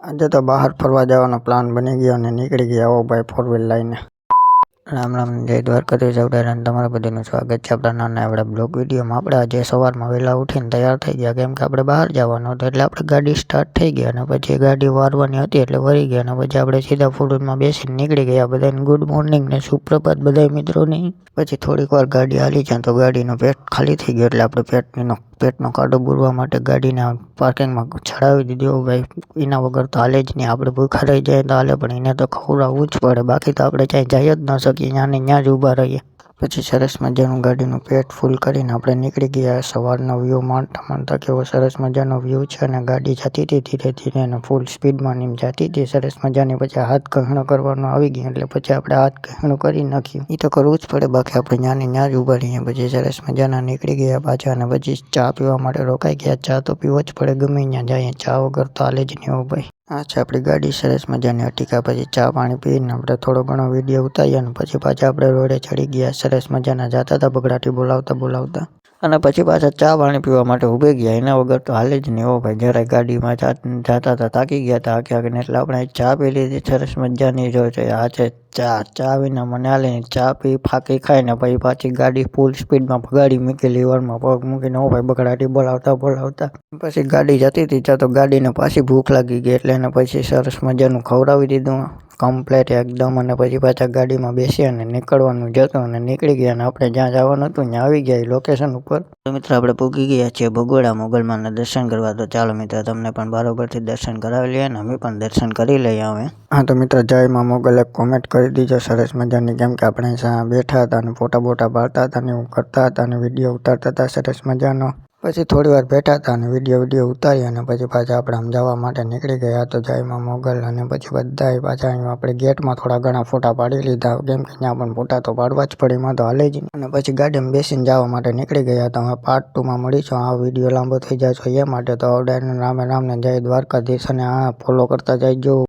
આજે તો બહાર ફરવા જવાનો પ્લાન બની ગયો અને નીકળી ગયા હો ભાઈ 4 વ્હીલ લઈને. રામ રામ, જય દ્વારકાધીશ. સૌરાષ્ટ્ર તમારા બધાનું સ્વાગત છે આપણા નાના એવડા બ્લોગ વિડીયોમાં. આપણે આજે સવારમાં વહેલા ઉઠીને તૈયાર થઈ ગયા, કેમ કે આપણે બહાર જવાનું હતું. એટલે આપણે ગાડી સ્ટાર્ટ થઈ ગઈ અને પછી ગાડી વારવાની હતી એટલે વળી ગયા અને પછી આપણે સીધા ફૂડમાં બેસીને નીકળી ગયા. બધાને ગુડ મોર્નિંગ ને સુપ્રભાત બધા મિત્રોની. પછી થોડીક વાર ગાડી હાલી જાય તો ગાડીનો પેટ ખાલી થઈ ગયો એટલે આપણે પેટનો કાંટો બુરવા માટે ગાડીને પાર્કિંગમાં ચડાવી દીધો. ભાઈ એના વગર તો હાલે જ નહીં. આપણે ભૂખા રહી જાય તો હાલે, પણ એને તો ખવડાવવું જ પડે, બાકી તો આપણે ક્યાંય જઈ જ ન શકીએ. ત્યાં ને ત્યાં જ ઊભા રહીએ. પછી સરસ મજાનું ગાડીનું પેટ ફૂલ કરીને આપણે નીકળી ગયા. સવારનો વ્યૂ માણતા કેવો સરસ મજાનો વ્યૂ છે અને ગાડી જતી હતી ધીરે ધીરે અને ફૂલ સ્પીડમાં નીમ જતી હતી સરસ મજાની. પછી હાથ ઘણો કરવાનો આવી ગયો એટલે પછી આપણે હાથ ઘણું કરી નાખ્યું. એ તો કરવું જ પડે, બાકી આપણે ત્યાં ને ત્યાં જ ઊભા રહીએ. પછી સરસ મજાના નીકળી ગયા પાછા અને પછી ચા પીવા માટે રોકાઈ ગયા. ચા તો પીવો જ પડે, ગમે ત્યાં જઈએ ચા વગર તો હાલે જ નહીં હો ભાઈ. આ છે આપણી ગાડી સરસ મજાની અટીકા. પછી ચા પાણી પીને આપણે થોડો ઘણો વિડીયો ઉતાર્યા અને પછી પાછા આપણે રોડે ચડી ગયા. સરસ મજાના જતા હતા બગડાટી બોલાવતા અને પછી પાછા ચા પાણી પીવા માટે ઊભી ગયા. એના વગર તો હાલે જ નહીં હો ભાઈ. જરાય ગાડીમાં જતા હતા, થાકી ગયા હતા આખીને, એટલે આપણે ચા પી લીધી સરસ મજાની. જો આ છે ચા વિના મને હાલે નહીં. ચા પી ફાંકી ખાઈને પછી પાછી ગાડી ફૂલ સ્પીડમાં ભગાડી મૂકી, લીવરમાં પગ મૂકીને હો ભાઈ બગડાટી બોલાવતા પછી ગાડી જતી હતી. ત્યાં તો ગાડીને પાછી ભૂખ લાગી ગઈ એટલે એને પછી સરસ મજાનું ખવડાવી દીધું કમ્પ્લેટ એકદમ. અને પછી પાછા ગાડીમાં બેસી અને નીકળવાનું જતું અને નીકળી ગયા. અને આપણે જ્યાં જવાનું હતું ત્યાં આવી ગયા લોકેશન ઉપર. તો મિત્રો આપણે પૂગી ગયા છીએ ભગોડા મોગલમાના દર્શન કરવા. તો ચાલો મિત્રો તમને પણ બરોબરથી દર્શન કરાવી લઈએ અને અમે પણ દર્શન કરી લઈએ હવે. હા તો મિત્રો જય માં મોગલ એક કોમેન્ટ કરી દીજો સરસ મજાની, કેમ કે આપણે ત્યાં બેઠા હતા અને ફોટા પાડતા હતા ને એવું કરતા હતા અને વિડીયો ઉતારતા હતા સરસ મજાનો. પછી થોડી વાર બેઠા હતા અને વિડીયો ઉતારી અને પછી પાછા આપણે આમ જવા માટે નીકળી ગયા. તો જયમાં મોગલ અને પછી બધા પાછા આપણે ગેટમાં થોડા ઘણા ફોટા પાડી લીધા, કેમ કે ત્યાં પણ ફોટા તો પાડવા જ પડે, એમાં તો હાલે જ નહીં. અને પછી ગાડીમાં બેસીને જવા માટે નીકળી ગયા. તો હવે પાર્ટ 2માં મળીશું. આ વિડીયો લાંબો થઈ જાય છે એ માટે તો રામે રામને જય દ્વારકાધીશ અને આ ફોલો કરતા જઈજો.